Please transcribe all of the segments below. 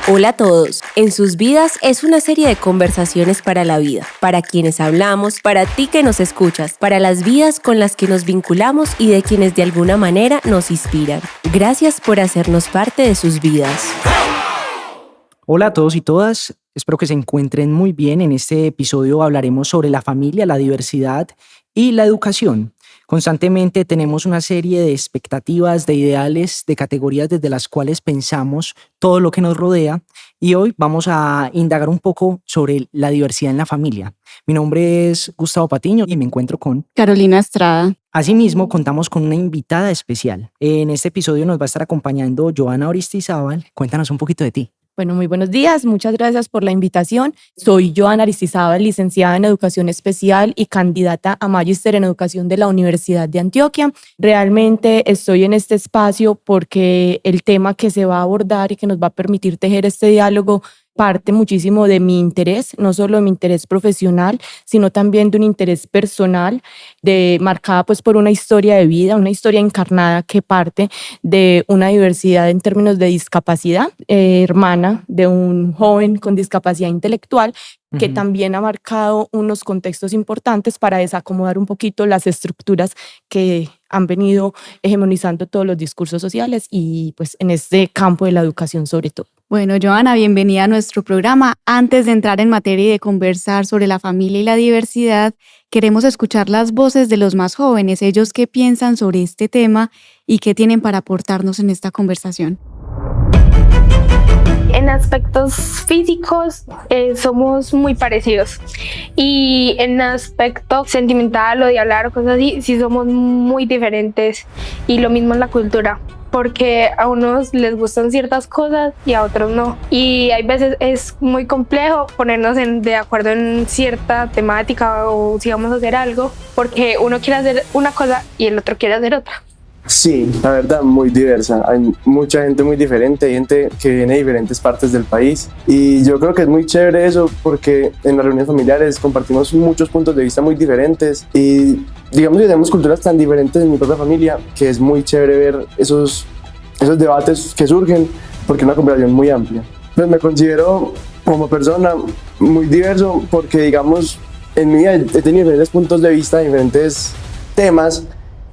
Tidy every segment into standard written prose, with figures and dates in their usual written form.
Hola a todos. En sus vidas es una serie de conversaciones para la vida, para quienes hablamos, para ti que nos escuchas, para las vidas con las que nos vinculamos y de quienes de alguna manera nos inspiran. Gracias por hacernos parte de sus vidas. Hola a todos y todas, espero que se encuentren muy bien. En este episodio hablaremos sobre la familia, la diversidad y la educación. Constantemente tenemos una serie de expectativas, de ideales, de categorías desde las cuales pensamos todo lo que nos rodea y hoy vamos a indagar un poco sobre la diversidad en la familia. Mi nombre es Gustavo Patiño y me encuentro con Carolina Estrada. Asimismo, contamos con una invitada especial. En este episodio nos va a estar acompañando Joana Aristizábal. Cuéntanos un poquito de ti. Bueno, muy buenos días. Muchas gracias por la invitación. Soy Joana Aristizábal, licenciada en Educación Especial y candidata a Magíster en Educación de la Universidad de Antioquia. Realmente estoy en este espacio porque el tema que se va a abordar y que nos va a permitir tejer este diálogo parte muchísimo de mi interés, no solo de mi interés profesional, sino también de un interés personal, marcada pues por una historia de vida, una historia encarnada que parte de una diversidad en términos de discapacidad, hermana de un joven con discapacidad intelectual, que también ha marcado unos contextos importantes para desacomodar un poquito las estructuras que han venido hegemonizando todos los discursos sociales y pues en este campo de la educación sobre todo. Bueno, Joana, bienvenida a nuestro programa. Antes de entrar en materia y de conversar sobre la familia y la diversidad, queremos escuchar las voces de los más jóvenes, ellos qué piensan sobre este tema y qué tienen para aportarnos en esta conversación. En aspectos físicos somos muy parecidos y en aspecto sentimental o de hablar o cosas así, sí somos muy diferentes y lo mismo en la cultura, porque a unos les gustan ciertas cosas y a otros no. Y hay veces es muy complejo ponernos de acuerdo en cierta temática o si vamos a hacer algo, porque uno quiere hacer una cosa y el otro quiere hacer otra. Sí, la verdad, muy diversa. Hay mucha gente muy diferente, hay gente que viene de diferentes partes del país y yo creo que es muy chévere eso porque en las reuniones familiares compartimos muchos puntos de vista muy diferentes y digamos que tenemos culturas tan diferentes en mi propia familia que es muy chévere ver esos debates que surgen porque es una conversación muy amplia. Pues me considero como persona muy diverso porque digamos en mi vida he tenido diferentes puntos de vista, diferentes temas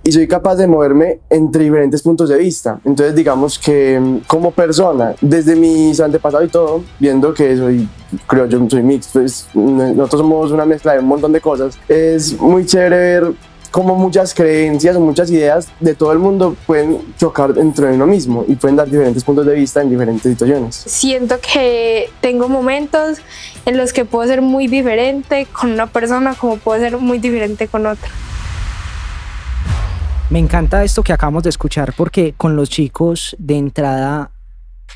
y soy capaz de moverme entre diferentes puntos de vista. Entonces digamos que como persona, desde mis antepasados y todo, viendo que creo yo soy mixto, pues nosotros somos una mezcla de un montón de cosas, es muy chévere ver cómo muchas creencias o muchas ideas de todo el mundo pueden chocar dentro de uno mismo y pueden dar diferentes puntos de vista en diferentes situaciones. Siento que tengo momentos en los que puedo ser muy diferente con una persona como puedo ser muy diferente con otra. Me encanta esto que acabamos de escuchar porque con los chicos de entrada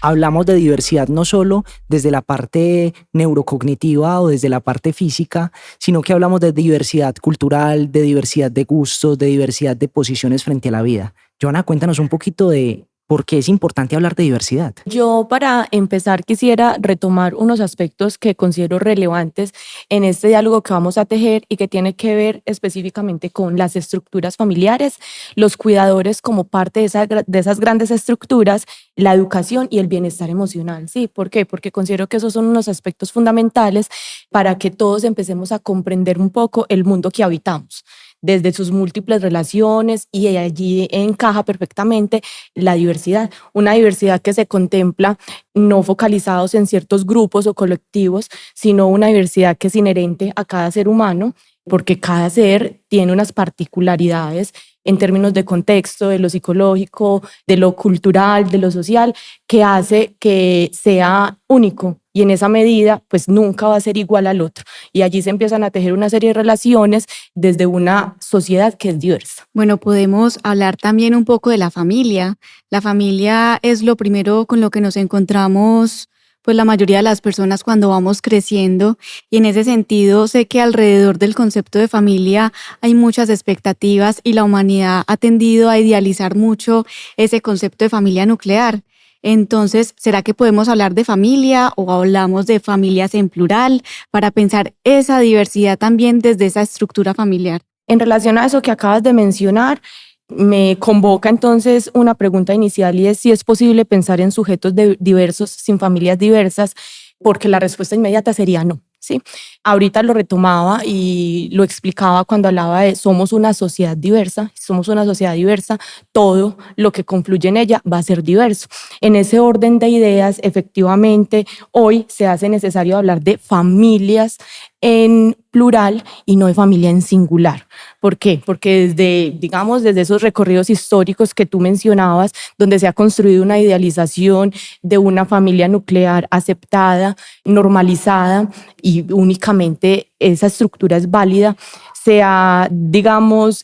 hablamos de diversidad no solo desde la parte neurocognitiva o desde la parte física, sino que hablamos de diversidad cultural, de diversidad de gustos, de diversidad de posiciones frente a la vida. Joana, cuéntanos un poquito de por qué es importante hablar de diversidad. Yo para empezar quisiera retomar unos aspectos que considero relevantes en este diálogo que vamos a tejer y que tiene que ver específicamente con las estructuras familiares, los cuidadores como parte de esas grandes estructuras, la educación y el bienestar emocional. ¿Sí? ¿Por qué? Porque considero que esos son unos aspectos fundamentales para que todos empecemos a comprender un poco el mundo que habitamos, desde sus múltiples relaciones, y allí encaja perfectamente la diversidad. Una diversidad que se contempla no focalizados en ciertos grupos o colectivos, sino una diversidad que es inherente a cada ser humano, porque cada ser tiene unas particularidades en términos de contexto, de lo psicológico, de lo cultural, de lo social, que hace que sea único. Y en esa medida, pues nunca va a ser igual al otro. Y allí se empiezan a tejer una serie de relaciones desde una sociedad que es diversa. Bueno, podemos hablar también un poco de la familia. La familia es lo primero con lo que nos encontramos pues la mayoría de las personas cuando vamos creciendo, y en ese sentido sé que alrededor del concepto de familia hay muchas expectativas y la humanidad ha tendido a idealizar mucho ese concepto de familia nuclear. Entonces, ¿será que podemos hablar de familia o hablamos de familias en plural para pensar esa diversidad también desde esa estructura familiar? En relación a eso que acabas de mencionar, me convoca entonces una pregunta inicial y es si es posible pensar en sujetos diversos sin familias diversas, porque la respuesta inmediata sería no. ¿Sí? Ahorita lo retomaba y lo explicaba cuando hablaba de somos una sociedad diversa, todo lo que confluye en ella va a ser diverso. En ese orden de ideas, efectivamente, hoy se hace necesario hablar de familias en plural y no de familia en singular. ¿Por qué? Porque desde esos recorridos históricos que tú mencionabas, donde se ha construido una idealización de una familia nuclear aceptada, normalizada, y únicamente esa estructura es válida, se ha,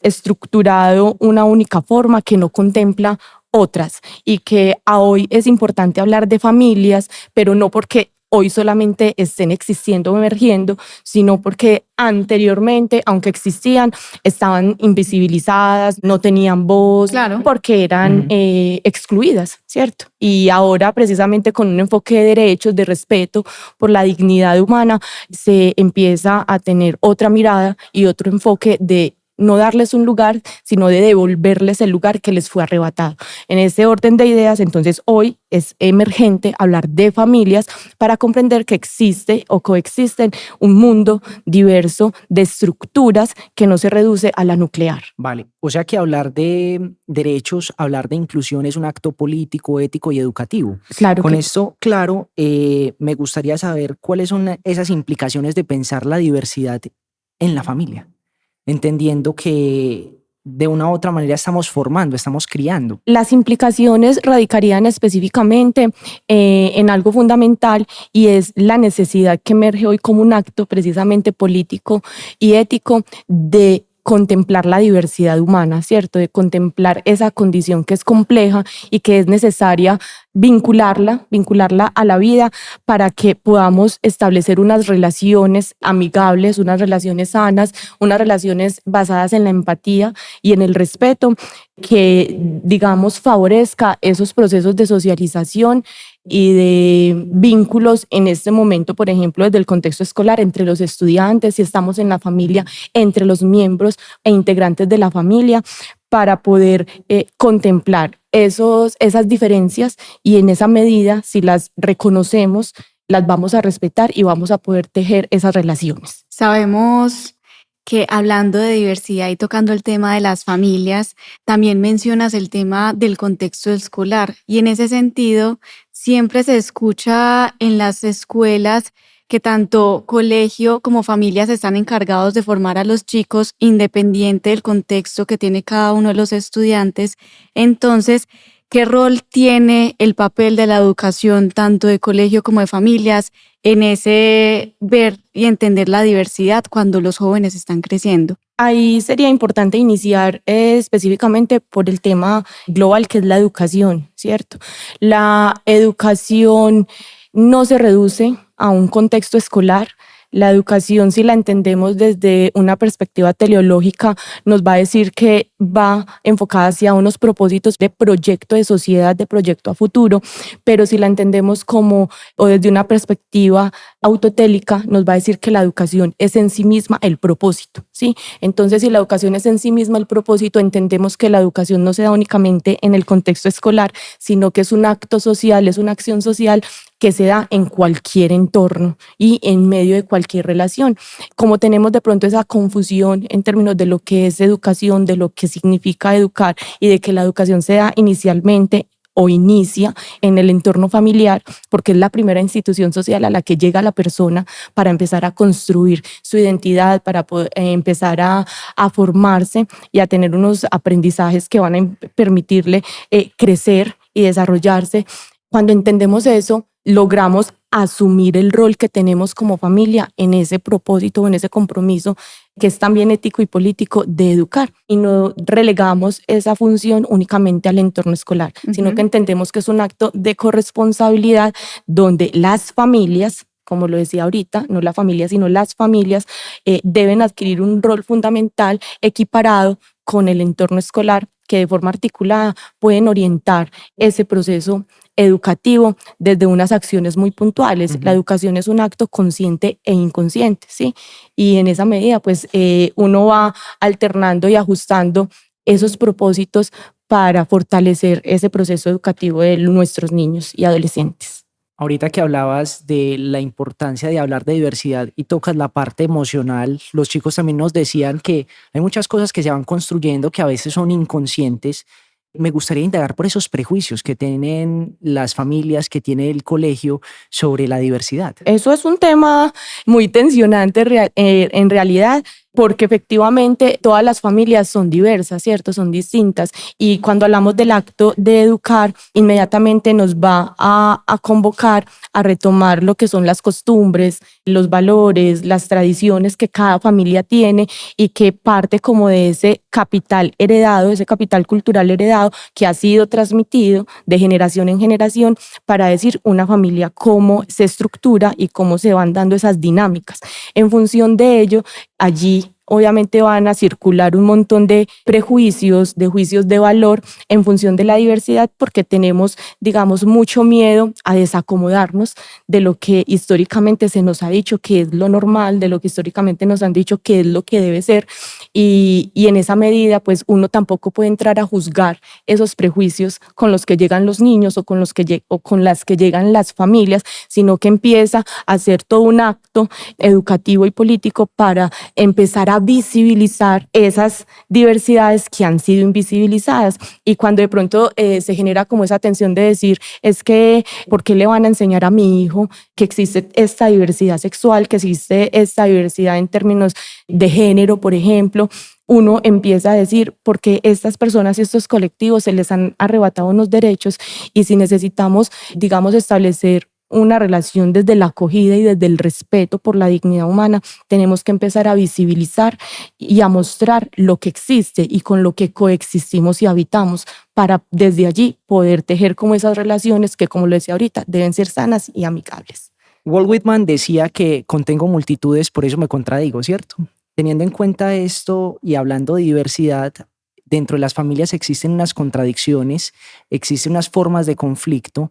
estructurado una única forma que no contempla otras, y que a hoy es importante hablar de familias, pero no porque hoy solamente estén existiendo o emergiendo, sino porque anteriormente, aunque existían, estaban invisibilizadas, no tenían voz, Claro. porque eran excluidas, ¿cierto? Y ahora, precisamente con un enfoque de derechos, de respeto por la dignidad humana, se empieza a tener otra mirada y otro enfoque de no darles un lugar, sino de devolverles el lugar que les fue arrebatado. En ese orden de ideas, entonces, hoy es emergente hablar de familias para comprender que existe o coexisten un mundo diverso de estructuras que no se reduce a la nuclear. Vale, o sea que hablar de derechos, hablar de inclusión es un acto político, ético y educativo. Claro Con que esto, claro, me gustaría saber cuáles son esas implicaciones de pensar la diversidad en la familia, entendiendo que de una u otra manera estamos formando, estamos criando. las implicaciones radicarían específicamente en algo fundamental, y es la necesidad que emerge hoy como un acto precisamente político y ético de contemplar la diversidad humana, ¿cierto? De contemplar esa condición que es compleja y que es necesaria vincularla a la vida para que podamos establecer unas relaciones amigables, unas relaciones sanas, unas relaciones basadas en la empatía y en el respeto que, favorezca esos procesos de socialización y de vínculos en este momento, por ejemplo, desde el contexto escolar, entre los estudiantes, si estamos en la familia, entre los miembros e integrantes de la familia, para poder contemplar esas diferencias, y en esa medida, si las reconocemos, las vamos a respetar y vamos a poder tejer esas relaciones. Sabemos que hablando de diversidad y tocando el tema de las familias, también mencionas el tema del contexto escolar, y en ese sentido siempre se escucha en las escuelas que tanto colegio como familias están encargados de formar a los chicos independiente del contexto que tiene cada uno de los estudiantes. Entonces, ¿qué rol tiene el papel de la educación tanto de colegio como de familias en ese ver y entender la diversidad cuando los jóvenes están creciendo? Ahí sería importante iniciar específicamente por el tema global, que es la educación, ¿cierto? La educación no se reduce a un contexto escolar. La educación, si la entendemos desde una perspectiva teleológica, nos va a decir que va enfocada hacia unos propósitos de proyecto de sociedad, de proyecto a futuro, pero si la entendemos o desde una perspectiva autotélica, nos va a decir que la educación es en sí misma el propósito, ¿sí? Entonces, si la educación es en sí misma el propósito, entendemos que la educación no se da únicamente en el contexto escolar, sino que es un acto social, es una acción social que se da en cualquier entorno y en medio de cualquier relación. Como tenemos de pronto esa confusión en términos de lo que es educación, de lo que significa educar, y de que la educación se da inicialmente o inicia en el entorno familiar, porque es la primera institución social a la que llega la persona para empezar a construir su identidad, para poder, empezar a formarse y a tener unos aprendizajes que van a permitirle crecer y desarrollarse. Cuando entendemos eso, logramos asumir el rol que tenemos como familia en ese propósito, en ese compromiso que es también ético y político de educar, y no relegamos esa función únicamente al entorno escolar, sino que entendemos que es un acto de corresponsabilidad donde las familias, como lo decía ahorita, no la familia, sino las familias deben adquirir un rol fundamental equiparado con el entorno escolar, que de forma articulada pueden orientar ese proceso educativo desde unas acciones muy puntuales. La educación es un acto consciente e inconsciente, ¿sí? Y en esa medida, pues, uno va alternando y ajustando esos propósitos para fortalecer ese proceso educativo de nuestros niños y adolescentes. Ahorita que hablabas de la importancia de hablar de diversidad y tocas la parte emocional, los chicos también nos decían que hay muchas cosas que se van construyendo que a veces son inconscientes. Me gustaría indagar por esos prejuicios que tienen las familias, que tiene el colegio sobre la diversidad. Eso es un tema muy tensionante en realidad, porque efectivamente todas las familias son diversas, ¿cierto? Son distintas. Y cuando hablamos del acto de educar, inmediatamente nos va a convocar a retomar lo que son las costumbres, los valores, las tradiciones que cada familia tiene y que parte como de ese capital heredado, ese capital cultural heredado que ha sido transmitido de generación en generación para decir una familia cómo se estructura y cómo se van dando esas dinámicas. En función de ello, allí obviamente van a circular un montón de prejuicios, de juicios de valor en función de la diversidad, porque tenemos, digamos, mucho miedo a desacomodarnos de lo que históricamente se nos ha dicho que es lo normal, de lo que históricamente nos han dicho que es lo que debe ser, y en esa medida pues uno tampoco puede entrar a juzgar esos prejuicios con los que llegan los niños o con las que llegan las familias, sino que empieza a hacer todo un acto educativo y político para empezar a visibilizar esas diversidades que han sido invisibilizadas. Y cuando de pronto se genera como esa tensión de decir, es que ¿por qué le van a enseñar a mi hijo que existe esta diversidad sexual, que existe esta diversidad en términos de género, por ejemplo? Uno empieza a decir, porque estas personas y estos colectivos se les han arrebatado unos derechos, y si necesitamos, digamos, establecer una relación desde la acogida y desde el respeto por la dignidad humana, tenemos que empezar a visibilizar y a mostrar lo que existe y con lo que coexistimos y habitamos, para desde allí poder tejer como esas relaciones que, como lo decía ahorita, deben ser sanas y amigables. Walt Whitman decía que contengo multitudes, por eso me contradigo, ¿cierto? Teniendo en cuenta esto y hablando de diversidad, dentro de las familias existen unas contradicciones, existen unas formas de conflicto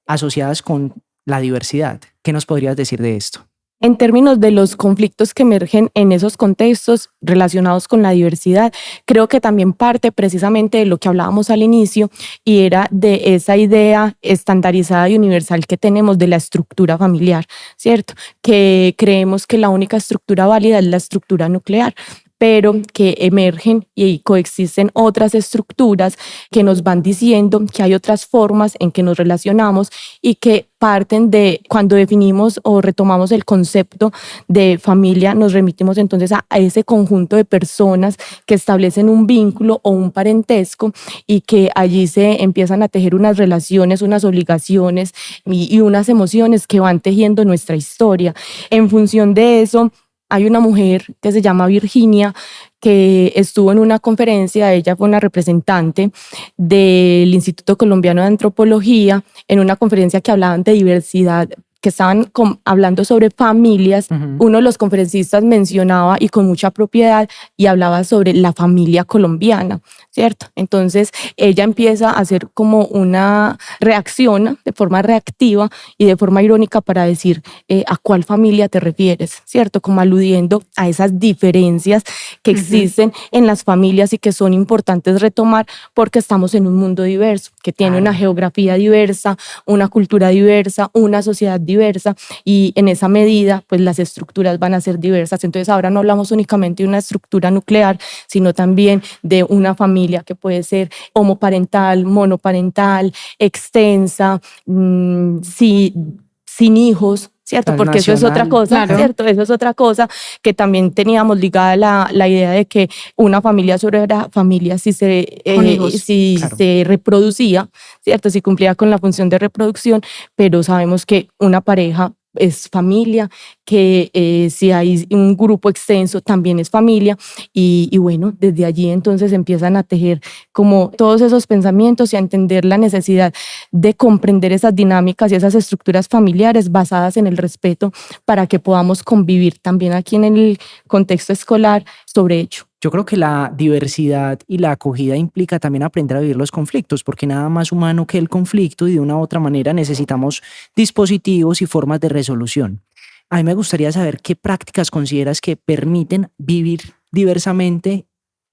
asociadas con la diversidad. ¿Qué nos podrías decir de esto? En términos de los conflictos que emergen en esos contextos relacionados con la diversidad, creo que también parte precisamente de lo que hablábamos al inicio, y era de esa idea estandarizada y universal que tenemos de la estructura familiar, ¿cierto? Que creemos que la única estructura válida es la estructura nuclear, pero que emergen y coexisten otras estructuras que nos van diciendo que hay otras formas en que nos relacionamos, y que parten de cuando definimos o retomamos el concepto de familia, nos remitimos entonces a ese conjunto de personas que establecen un vínculo o un parentesco, y que allí se empiezan a tejer unas relaciones, unas obligaciones y unas emociones que van tejiendo nuestra historia. En función de eso, hay una mujer que se llama Virginia, que estuvo en una conferencia. Ella fue una representante del Instituto Colombiano de Antropología, en una conferencia que hablaban de diversidad, que estaban hablando sobre familias. Uno de los conferencistas mencionaba, y con mucha propiedad, y hablaba sobre la familia colombiana, ¿cierto? Entonces ella empieza a hacer como una reacción de forma reactiva y de forma irónica para decir a cuál familia te refieres, ¿cierto? Como aludiendo a esas diferencias que existen en las familias y que son importantes retomar, porque estamos en un mundo diverso, que tiene una geografía diversa, una cultura diversa, una sociedad diversa, y en esa medida pues las estructuras van a ser diversas. Entonces ahora no hablamos únicamente de una estructura nuclear, sino también de una familia que puede ser homoparental, monoparental, extensa, sin hijos, ¿cierto? Porque eso es otra cosa, claro. ¿Cierto? Eso es otra cosa que también teníamos ligada la idea de que una familia solo era familia si se reproducía, ¿cierto? Si cumplía con la función de reproducción, pero sabemos que una pareja es familia, que si hay un grupo extenso también es familia, y bueno, desde allí entonces empiezan a tejer como todos esos pensamientos y a entender la necesidad de comprender esas dinámicas y esas estructuras familiares basadas en el respeto, para que podamos convivir también aquí en el contexto escolar sobre ello. Yo creo que la diversidad y la acogida implica también aprender a vivir los conflictos, porque nada más humano que el conflicto, y de una u otra manera necesitamos dispositivos y formas de resolución. A mí me gustaría saber qué prácticas consideras que permiten vivir diversamente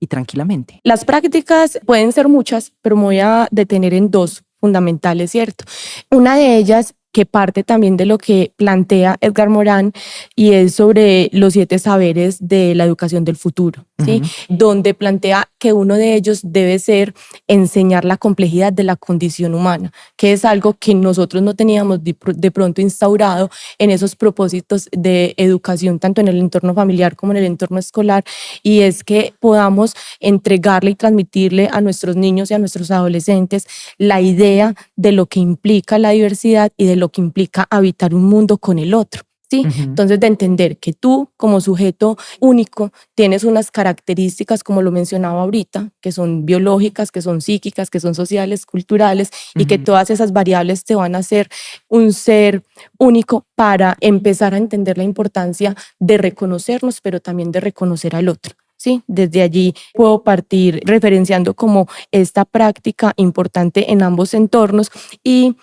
y tranquilamente? Las prácticas pueden ser muchas, pero me voy a detener en dos fundamentales, ¿cierto? Una de ellas que parte también de lo que plantea Edgar Morin y es sobre los 7 saberes de la educación del futuro, ¿sí? Donde plantea que uno de ellos debe ser enseñar la complejidad de la condición humana, que es algo que nosotros no teníamos de pronto instaurado en esos propósitos de educación, tanto en el entorno familiar como en el entorno escolar, y es que podamos entregarle y transmitirle a nuestros niños y a nuestros adolescentes la idea de lo que implica la diversidad y de lo que implica habitar un mundo con el otro. ¿Sí? Entonces, de entender que tú como sujeto único tienes unas características, como lo mencionaba ahorita, que son biológicas, que son psíquicas, que son sociales, culturales, y que todas esas variables te van a hacer un ser único para empezar a entender la importancia de reconocernos, pero también de reconocer al otro. Sí, desde allí puedo partir referenciando como esta práctica importante en ambos entornos y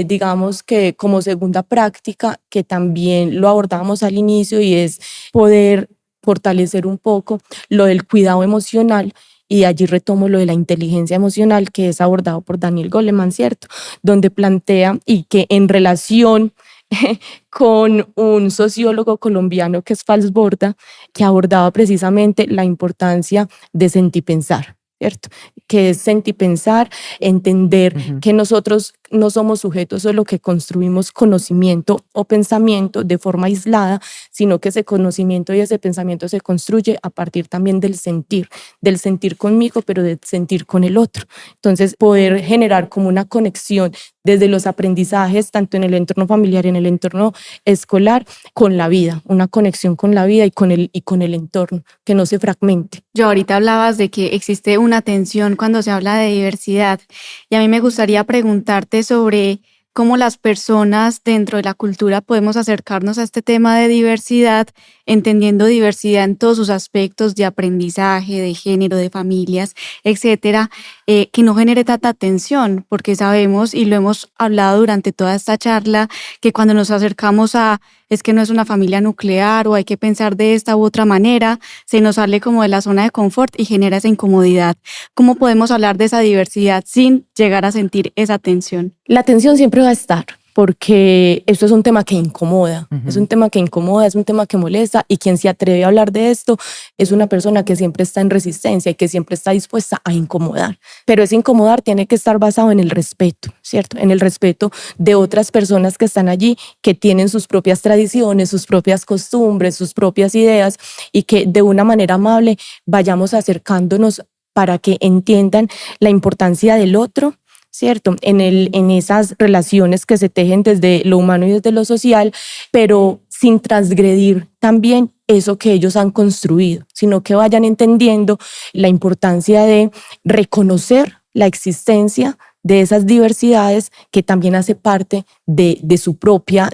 digamos que como segunda práctica que también lo abordamos al inicio y es poder fortalecer un poco lo del cuidado emocional. Y allí retomo lo de la inteligencia emocional que es abordado por Daniel Goleman, ¿cierto? Donde plantea y que en relación con un sociólogo colombiano que es Falsborda, que abordaba precisamente la importancia de sentipensar, ¿cierto? Que es sentipensar, entender que nosotros no somos sujetos solo que construimos conocimiento o pensamiento de forma aislada, sino que ese conocimiento y ese pensamiento se construye a partir también del sentir conmigo, pero del sentir con el otro. Entonces, poder generar como una conexión desde los aprendizajes, tanto en el entorno familiar y en el entorno escolar, con la vida, una conexión con la vida y con el entorno, que no se fragmente. Yo ahorita hablabas de que existe una tensión cuando se habla de diversidad y a mí me gustaría preguntarte sobre cómo las personas dentro de la cultura podemos acercarnos a este tema de diversidad, entendiendo diversidad en todos sus aspectos de aprendizaje, de género, de familias, etcétera, que no genere tanta tensión, porque sabemos y lo hemos hablado durante toda esta charla, que cuando nos acercamos a es que no es una familia nuclear o hay que pensar de esta u otra manera, se nos sale como de la zona de confort y genera esa incomodidad. ¿Cómo podemos hablar de esa diversidad sin llegar a sentir esa tensión? La tensión siempre va a estar, porque esto es un tema que incomoda, es un tema que incomoda, es un tema que molesta, y quien se atreve a hablar de esto es una persona que siempre está en resistencia y que siempre está dispuesta a incomodar. Pero ese incomodar tiene que estar basado en el respeto, ¿cierto? En el respeto de otras personas que están allí, que tienen sus propias tradiciones, sus propias costumbres, sus propias ideas, y que de una manera amable vayamos acercándonos para que entiendan la importancia del otro, ¿cierto? En esas relaciones que se tejen desde lo humano y desde lo social, pero sin transgredir también eso que ellos han construido, sino que vayan entendiendo la importancia de reconocer la existencia de esas diversidades que también hace parte de su propia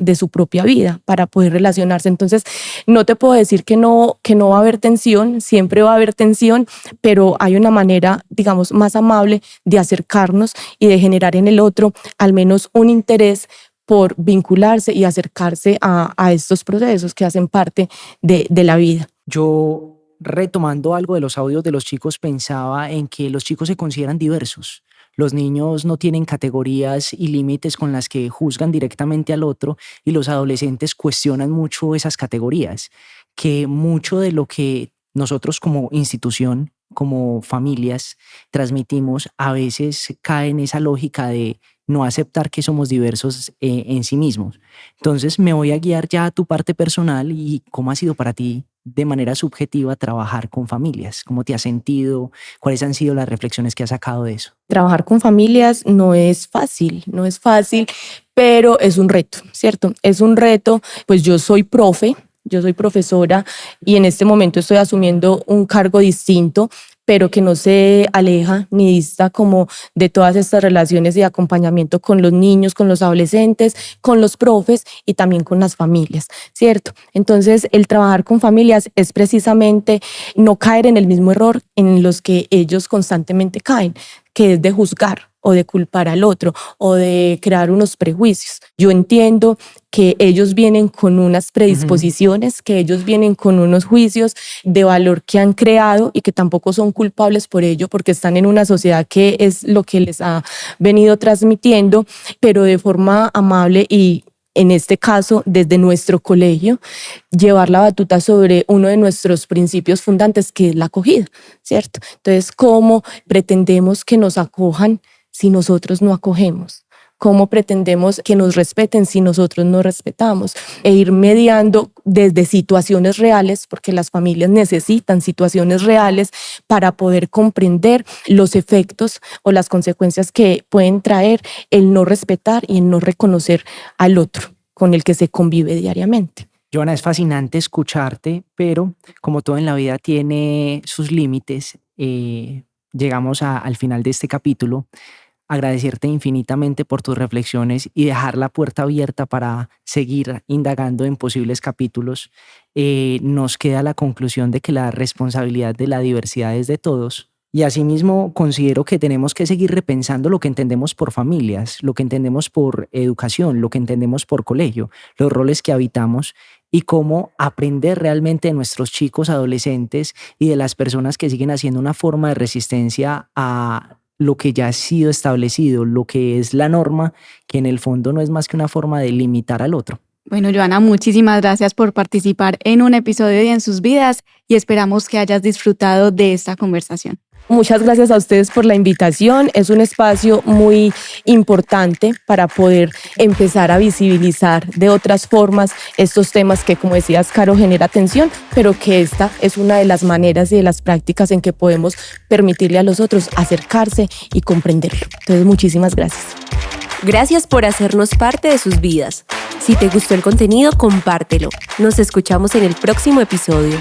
vida para poder relacionarse. Entonces, no te puedo decir que no va a haber tensión, siempre va a haber tensión, pero hay una manera, digamos, más amable de acercarnos y de generar en el otro al menos un interés por vincularse y acercarse a estos procesos que hacen parte de la vida. Yo, retomando algo de los audios de los chicos, pensaba en que los chicos se consideran diversos. Los niños no tienen categorías y límites con las que juzgan directamente al otro, y los adolescentes cuestionan mucho esas categorías, que mucho de lo que nosotros como institución, como familias, transmitimos a veces cae en esa lógica de no aceptar que somos diversos en sí mismos. Entonces me voy a guiar ya a tu parte personal y cómo ha sido para ti de manera subjetiva trabajar con familias. ¿Cómo te has sentido? ¿Cuáles han sido las reflexiones que has sacado de eso? Trabajar con familias no es fácil, pero es un reto, ¿cierto? Es un reto, pues yo soy profesora y en este momento estoy asumiendo un cargo distinto, pero que no se aleja ni dista como de todas estas relaciones de acompañamiento con los niños, con los adolescentes, con los profes y también con las familias, ¿cierto? Entonces, el trabajar con familias es precisamente no caer en el mismo error en los que ellos constantemente caen, que es de juzgar o de culpar al otro o de crear unos prejuicios. Yo entiendo que ellos vienen con unas predisposiciones, que ellos vienen con unos juicios de valor que han creado y que tampoco son culpables por ello porque están en una sociedad que es lo que les ha venido transmitiendo, pero de forma amable y en este caso, desde nuestro colegio, llevar la batuta sobre uno de nuestros principios fundantes, que es la acogida, ¿cierto? Entonces, ¿cómo pretendemos que nos acojan si nosotros no acogemos? ¿Cómo pretendemos que nos respeten si nosotros no respetamos? E ir mediando desde situaciones reales, porque las familias necesitan situaciones reales para poder comprender los efectos o las consecuencias que pueden traer el no respetar y el no reconocer al otro con el que se convive diariamente. Joana, es fascinante escucharte, pero como todo en la vida tiene sus límites, llegamos al final de este capítulo. Agradecerte infinitamente por tus reflexiones y dejar la puerta abierta para seguir indagando en posibles capítulos. Nos queda la conclusión de que la responsabilidad de la diversidad es de todos. Y asimismo considero que tenemos que seguir repensando lo que entendemos por familias, lo que entendemos por educación, lo que entendemos por colegio, los roles que habitamos y cómo aprender realmente de nuestros chicos, adolescentes y de las personas que siguen haciendo una forma de resistencia a lo que ya ha sido establecido, lo que es la norma, que en el fondo no es más que una forma de limitar al otro. Bueno, Joana, muchísimas gracias por participar en un episodio de En sus vidas y esperamos que hayas disfrutado de esta conversación. Muchas gracias a ustedes por la invitación. Es un espacio muy importante para poder empezar a visibilizar de otras formas estos temas que, como decías, Caro, genera tensión, pero que esta es una de las maneras y de las prácticas en que podemos permitirle a los otros acercarse y comprenderlo. Entonces, muchísimas gracias. Gracias por hacernos parte de sus vidas. Si te gustó el contenido, compártelo. Nos escuchamos en el próximo episodio.